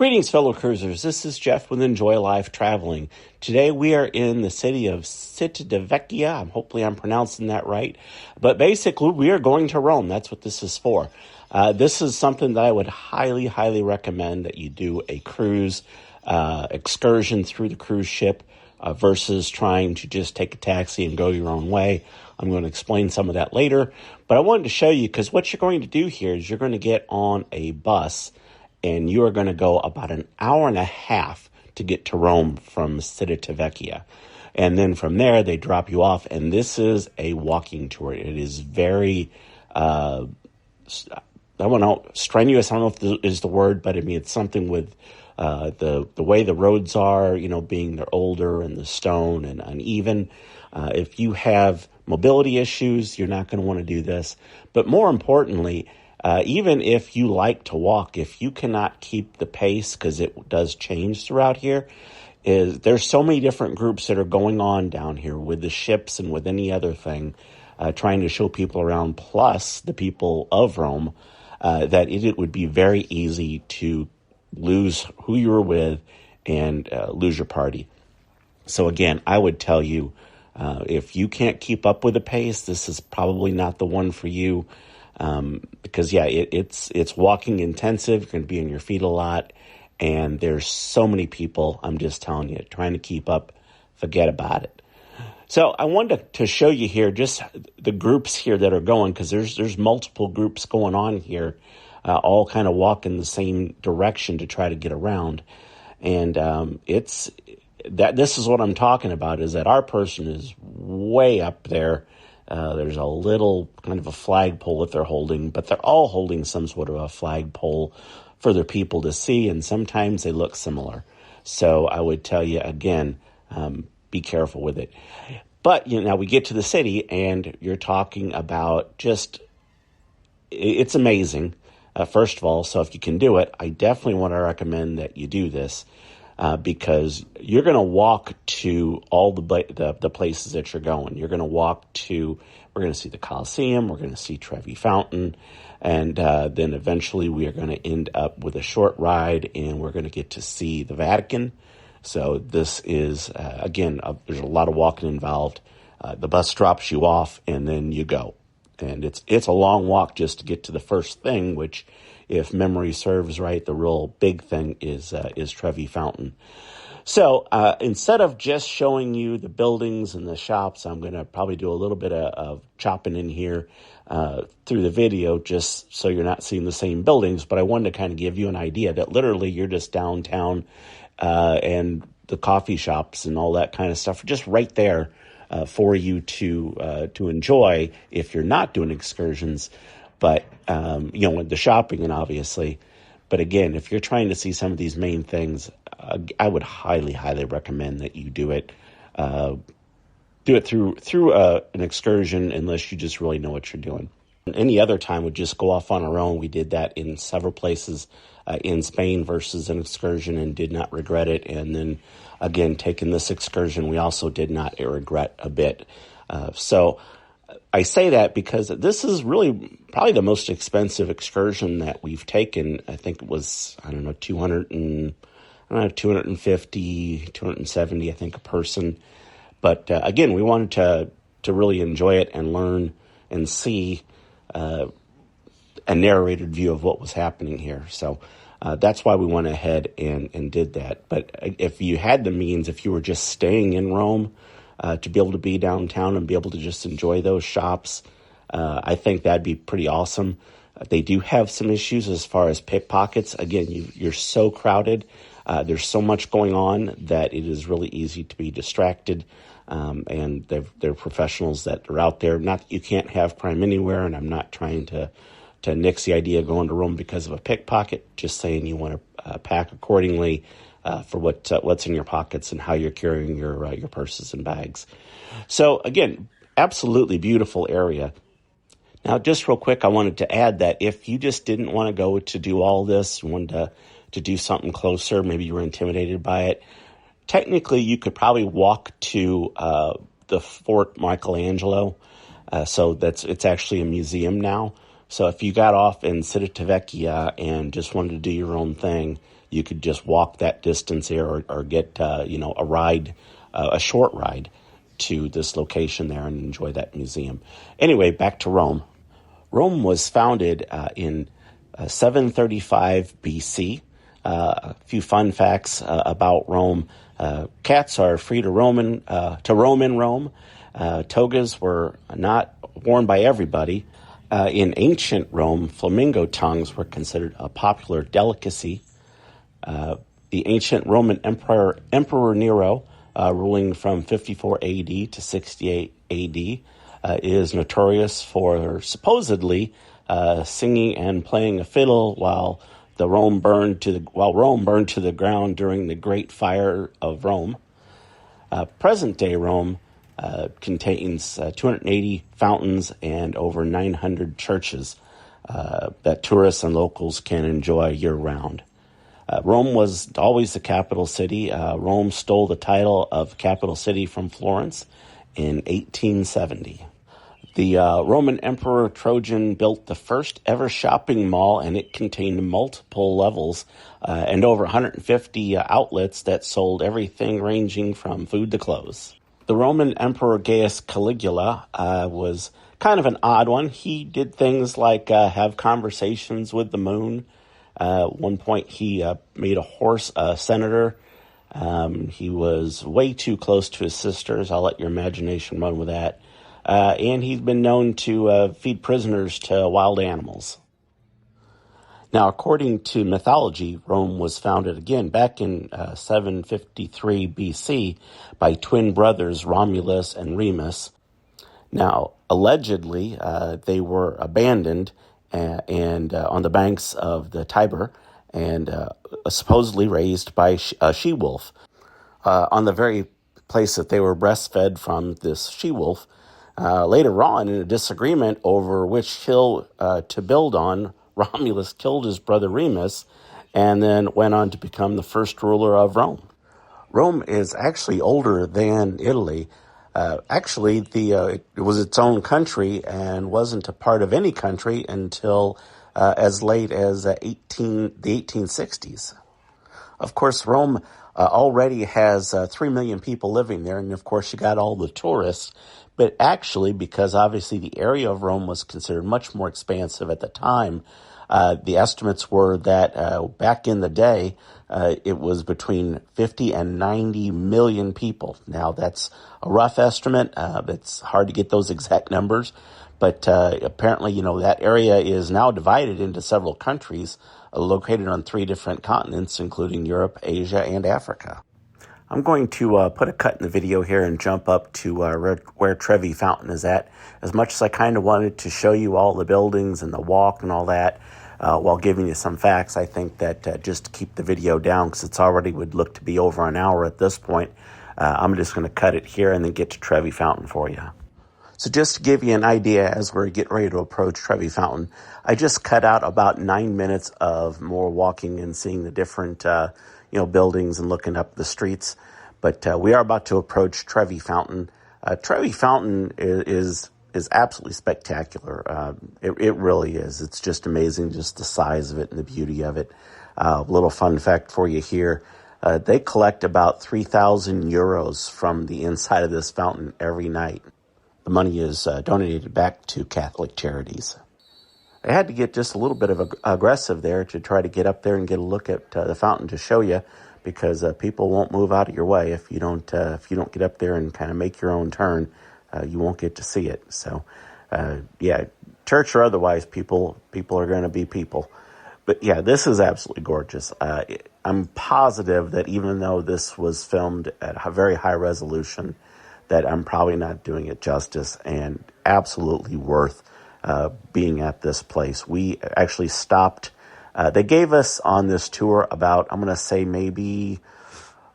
Greetings, fellow cruisers. This is Jeff with Enjoy Life Traveling. Today we are in the city of Civitavecchia. Hopefully I'm pronouncing that right. But basically, we are going to Rome. That's what this is for. This is something that I would highly, highly recommend that you do a cruise excursion through the cruise ship versus trying to just take a taxi and go your own way. I'm going to explain some of that later. But I wanted to show you because what you're going to do here is you're going to get on a bus and you are going to go about an hour and a half to get to Rome from Civitavecchia. And then from there, they drop you off. And this is a walking tour. It is very, I don't know, strenuous. I don't know if this is the word, but I mean, it's something with the way the roads are, being they're older and the stone and uneven. If you have mobility issues, you're not going to want to do this. But more importantly, even if you like to walk, if you cannot keep the pace, because it does change throughout here, there's so many different groups that are going on down here with the ships and with any other thing, trying to show people around, plus the people of Rome, that it would be very easy to lose who you were with and lose your party. So again, I would tell you, if you can't keep up with the pace, this is probably not the one for you. Because it's walking intensive. You're going to be on your feet a lot, and there's so many people. I'm just telling you, trying to keep up, forget about it. So I wanted to show you here just the groups here that are going, because there's multiple groups going on here, all kind of walk in the same direction to try to get around, and this is what I'm talking about. Is that our person is way up there. There's a little kind of a flagpole that they're holding, but they're all holding some sort of a flagpole for their people to see, and sometimes they look similar. So I would tell you, again, be careful with it. But, now we get to the city, and you're talking about it's amazing, first of all. So if you can do it, I definitely want to recommend that you do this. Because you're going to walk to all the places that you're going. You're going to we're going to see the Colosseum, we're going to see Trevi Fountain, and then eventually we are going to end up with a short ride, and we're going to get to see the Vatican. So this is, again, there's a lot of walking involved. The bus drops you off, and then you go. And it's a long walk just to get to the first thing, which, if memory serves right, the real big thing is Trevi Fountain. So instead of just showing you the buildings and the shops, I'm going to probably do a little bit of chopping in here through the video, just so you're not seeing the same buildings. But I wanted to kind of give you an idea that literally you're just downtown, and the coffee shops and all that kind of stuff are just right there for you to enjoy if you're not doing excursions. But, with the shopping and obviously. But again, if you're trying to see some of these main things, I would highly, highly recommend that you do it. Do it through an excursion, unless you just really know what you're doing. Any other time would just go off on our own. We did that in several places in Spain versus an excursion and did not regret it. And then again, taking this excursion, we also did not regret a bit. So I say that because this is really probably the most expensive excursion that we've taken. I think it was, 250, 270, I think, a person. But again, we wanted to really enjoy it and learn and see a narrated view of what was happening here. So that's why we went ahead and did that. But if you had the means, if you were just staying in Rome, to be able to be downtown and be able to just enjoy those shops, I think that'd be pretty awesome. They do have some issues as far as pickpockets. Again, you're so crowded. There's so much going on that it is really easy to be distracted. And they're professionals that are out there. Not that you can't have crime anywhere, and I'm not trying to nix the idea of going to Rome because of a pickpocket. Just saying you want to pack accordingly for what's in your pockets and how you're carrying your purses and bags. So again, absolutely beautiful area. Now, just real quick, I wanted to add that if you just didn't want to go to do all this, you wanted to do something closer, maybe you were intimidated by it, technically you could probably walk to the Fort Michelangelo. So it's actually a museum now. So if you got off in Civitavecchia and just wanted to do your own thing, you could just walk that distance here or get, a ride, a short ride to this location there and enjoy that museum. Anyway, back to Rome. Rome was founded in 735 BC. A few fun facts about Rome. Cats are free to roam in Rome. Togas were not worn by everybody. In ancient Rome, flamingo tongues were considered a popular delicacy. The ancient Roman Emperor Nero, ruling from 54 AD to 68 AD, is notorious for supposedly singing and playing a fiddle while Rome burned to the ground during the Great Fire of Rome. Present-day Rome contains 280 fountains and over 900 churches that tourists and locals can enjoy year-round. Rome was always the capital city. Rome stole the title of capital city from Florence in 1870. The Roman Emperor Trajan built the first ever shopping mall, and it contained multiple levels and over 150 outlets that sold everything ranging from food to clothes. The Roman Emperor Gaius Caligula was kind of an odd one. He did things like have conversations with the moon. At one point, he made a horse a senator. He was way too close to his sisters. I'll let your imagination run with that. And he's been known to feed prisoners to wild animals. Now, according to mythology, Rome was founded again back in 753 BC by twin brothers Romulus and Remus. Now, allegedly, they were abandoned and on the banks of the Tiber and supposedly raised by a she-wolf. On the very place that they were breastfed from this she-wolf, later on, in a disagreement over which hill to build on, Romulus killed his brother Remus and then went on to become the first ruler of Rome. Rome is actually older than Italy. It was its own country and wasn't a part of any country until as late as the 1860s. Of course, Rome already has 3 million people living there, and of course you got all the tourists. But actually, because obviously the area of Rome was considered much more expansive at the time, the estimates were that back in the day, it was between 50 and 90 million people. Now, that's a rough estimate. It's hard to get those exact numbers. But apparently, that area is now divided into several countries located on 3 different continents, including Europe, Asia, and Africa. I'm going to put a cut in the video here and jump up to where Trevi Fountain is at. As much as I kind of wanted to show you all the buildings and the walk and all that while giving you some facts, I think that just to keep the video down, because it's already would look to be over an hour at this point, I'm just going to cut it here and then get to Trevi Fountain for you. So just to give you an idea as we're getting ready to approach Trevi Fountain, I just cut out about 9 minutes of more walking and seeing the different buildings and looking up the streets. But we are about to approach Trevi Fountain. Trevi Fountain is absolutely spectacular. It really is. It's just amazing, just the size of it and the beauty of it. Little fun fact for you here. They collect about 3,000 euros from the inside of this fountain every night. The money is donated back to Catholic charities. I had to get just a little bit of aggressive there to try to get up there and get a look at the fountain to show you, because people won't move out of your way if you don't get up there and kind of make your own turn. You won't get to see it. So, church or otherwise, people are going to be people. But yeah, this is absolutely gorgeous. I'm positive that even though this was filmed at a very high resolution, that I'm probably not doing it justice, and absolutely worth being at this place. We actually stopped. They gave us on this tour about, I'm going to say maybe,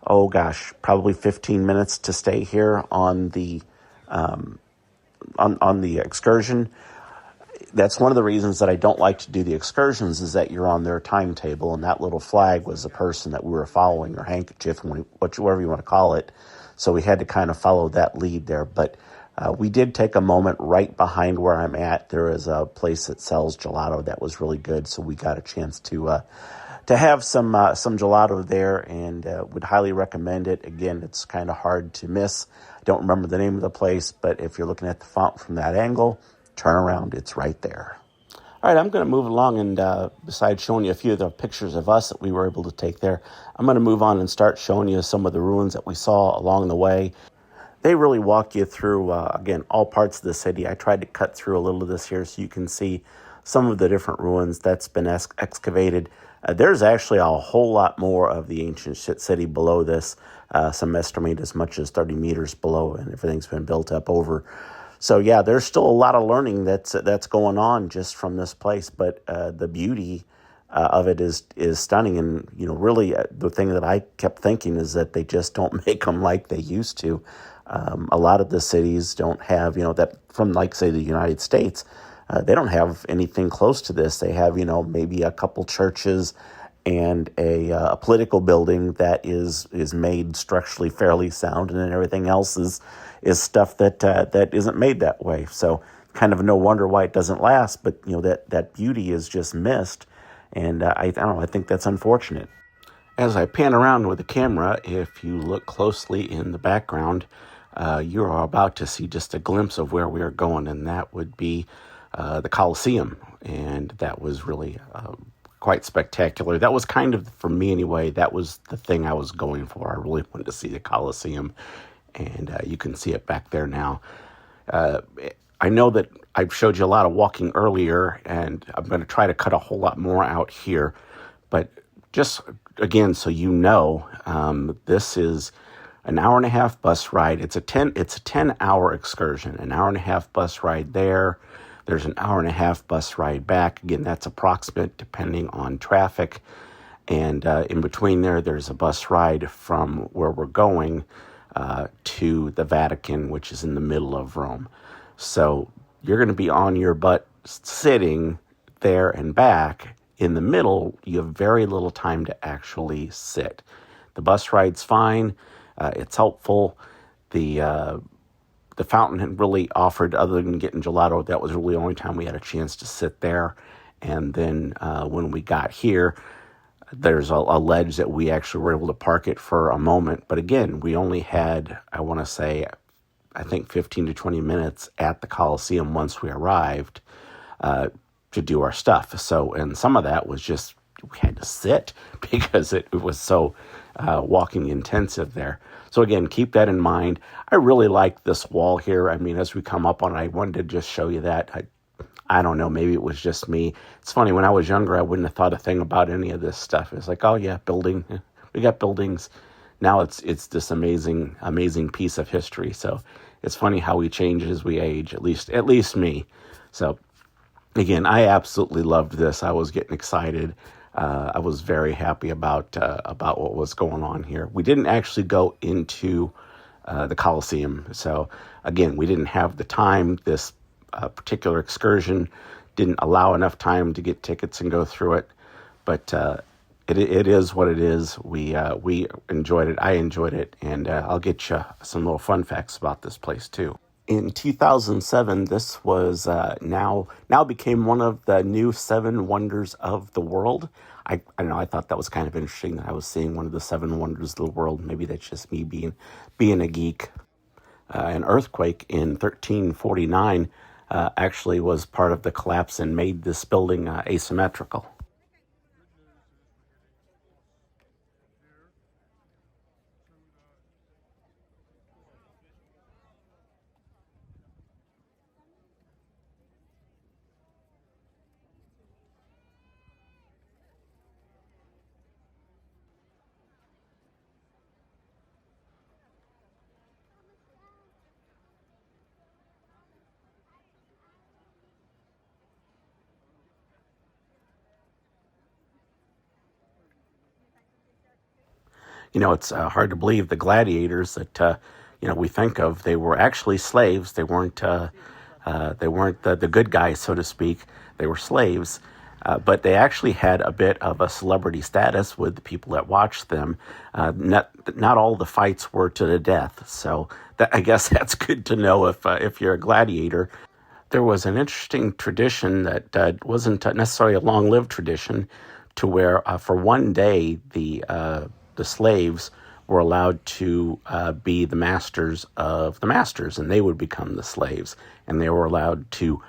probably 15 minutes to stay here on the on the excursion. That's one of the reasons that I don't like to do the excursions, is that you're on their timetable, and that little flag was the person that we were following, or handkerchief, whatever you want to call it. So we had to kind of follow that lead there. But we did take a moment right behind where I'm at. There is a place that sells gelato that was really good, so we got a chance to to have some gelato there, and would highly recommend it. Again, it's kind of hard to miss. I don't remember the name of the place, but if you're looking at the font from that angle, turn around, it's right there. All right, I'm going to move along, and besides showing you a few of the pictures of us that we were able to take there, I'm going to move on and start showing you some of the ruins that we saw along the way. They really walk you through, again, all parts of the city. I tried to cut through a little of this here so you can see some of the different ruins that's been excavated. There's actually a whole lot more of the ancient city below this. Some estimate as much as 30 meters below, and everything's been built up over. So yeah, there's still a lot of learning that's going on just from this place. But the beauty of it is stunning, and really the thing that I kept thinking is that they just don't make them like they used to. A lot of the cities don't have that from, like, say, the United States. They don't have anything close to this. They have, maybe a couple churches and a political building that is made structurally fairly sound, and then everything else is stuff that isn't made that way. So kind of no wonder why it doesn't last. But that beauty is just missed, and I don't know. I think that's unfortunate. As I pan around with the camera, if you look closely in the background, you are about to see just a glimpse of where we are going, and that would be the Colosseum, and that was really quite spectacular. That was kind of, for me anyway, that was the thing I was going for. I really wanted to see the Colosseum, and you can see it back there now. I know that I've showed you a lot of walking earlier, and I'm going to try to cut a whole lot more out here, but just again, so you know, this is an hour and a half bus ride. It's a 10-hour excursion, an hour and a half bus ride there. There's an hour and a half bus ride back. Again, that's approximate depending on traffic. And in between there's a bus ride from where we're going to the Vatican, which is in the middle of Rome. So you're going to be on your butt sitting there and back. In the middle, you have very little time to actually sit. The bus ride's fine. It's helpful. The fountain had really offered, other than getting gelato, that was really the only time we had a chance to sit there. And then when we got here, there's a ledge that we actually were able to park it for a moment. But again, we only had, I think 15 to 20 minutes at the Colosseum once we arrived to do our stuff. So, and some of that was just, we had to sit because it was so walking intensive there. So again, keep that in mind. I really like this wall here. I mean, as we come up on it, I wanted to just show you that. I don't know, maybe it was just me. It's funny, when I was younger, I wouldn't have thought a thing about any of this stuff. It's like, oh yeah, building. We got buildings. Now it's this amazing piece of history. So it's funny how we change as we age, at least me. So again, I absolutely loved this. I was getting excited. I was very happy about what was going on here. We didn't actually go into the Colosseum. So again, we didn't have the time. This particular excursion didn't allow enough time to get tickets and go through it. But it is what it is. We enjoyed it. I enjoyed it. And I'll get you some little fun facts about this place too. In 2007, this was now became one of the new 7 wonders of the world. I don't know, I thought that was kind of interesting that I was seeing one of the 7 wonders of the world. Maybe that's just me being a geek. An earthquake in 1349 actually was part of the collapse and made this building asymmetrical. It's hard to believe the gladiators that we think of. They were actually slaves. They weren't the good guys, so to speak. They were slaves, but they actually had a bit of a celebrity status with the people that watched them. Not all the fights were to the death, so I guess that's good to know if you're a gladiator. There was an interesting tradition that wasn't necessarily a long-lived tradition to where for one day the slaves were allowed to be the masters of the masters, and they would become the slaves, and they were allowed to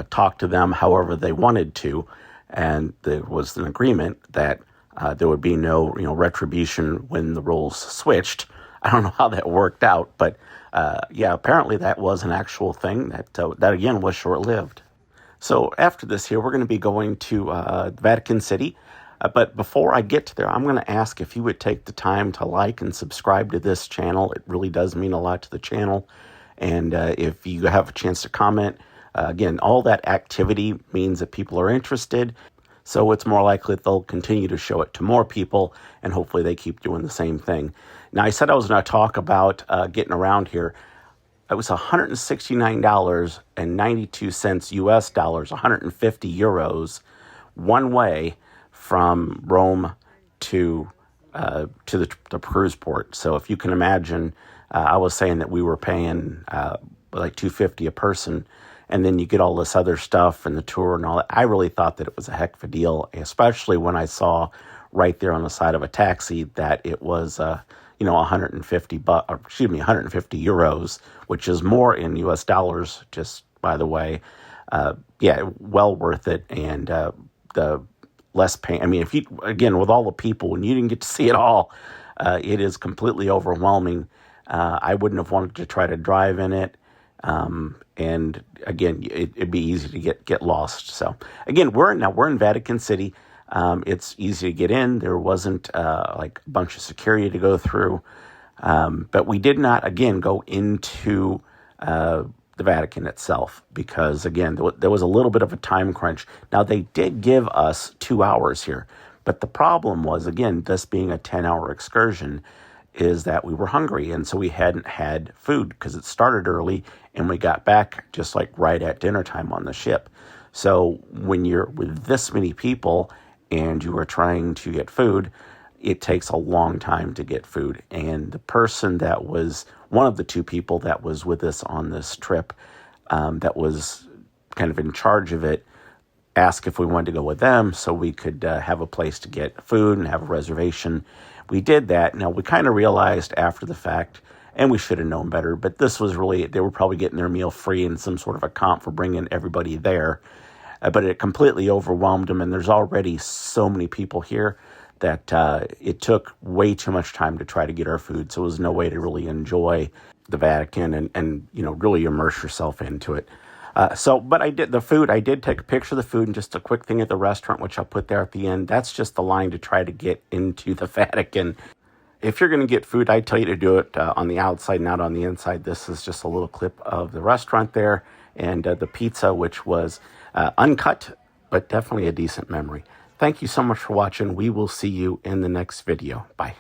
talk to them however they wanted to, and there was an agreement that there would be no retribution when the roles switched. I don't know how that worked out, but yeah, apparently that was an actual thing that again was short-lived. So after this here, we're going to be going to Vatican City. But before I get to there, I'm going to ask if you would take the time to like and subscribe to this channel. It really does mean a lot to the channel. And if you have a chance to comment, again, all that activity means that people are interested. So it's more likely that they'll continue to show it to more people, and hopefully they keep doing the same thing. Now, I said I was going to talk about getting around here. It was $169.92 US dollars, 150 euros, one way from Rome to the cruise port. So if you can imagine, I was saying that we were paying like $250 a person, and then you get all this other stuff and the tour and all that. I really thought that it was a heck of a deal, especially when I saw right there on the side of a taxi that it was 150 euros, which is more in US dollars, just by the way. Yeah, well worth it. And the less pain. I mean, if you, again, with all the people, when you didn't get to see it all, it is completely overwhelming. I wouldn't have wanted to try to drive in it. And again, it'd be easy to get lost. So again, we're in Vatican City. It's easy to get in. There wasn't like a bunch of security to go through. But we did not, again, go into the Vatican itself because, again, there was a little bit of a time crunch. Now, they did give us 2 hours here. But the problem was, again, this being a 10-hour excursion, is that we were hungry. And so we hadn't had food because it started early and we got back just like right at dinner time on the ship. So when you're with this many people and you are trying to get food, it takes a long time to get food. And the person that was one of the two people that was with us on this trip, that was kind of in charge of it, asked if we wanted to go with them so we could have a place to get food and have a reservation. We did that. Now, we kind of realized after the fact, and we should have known better, but this was really, they were probably getting their meal free and some sort of a comp for bringing everybody there. But it completely overwhelmed them, and there's already so many people here that it took way too much time to try to get our food, so there was no way to really enjoy the Vatican and really immerse yourself into it. But I did take a picture of the food, and just a quick thing at the restaurant, which I'll put there at the end. That's just the line to try to get into the Vatican. If you're going to get food, I tell you to do it on the outside, not on the inside. This is just a little clip of the restaurant there, and the pizza, which was uncut, but definitely a decent memory. Thank you so much for watching. We will see you in the next video. Bye.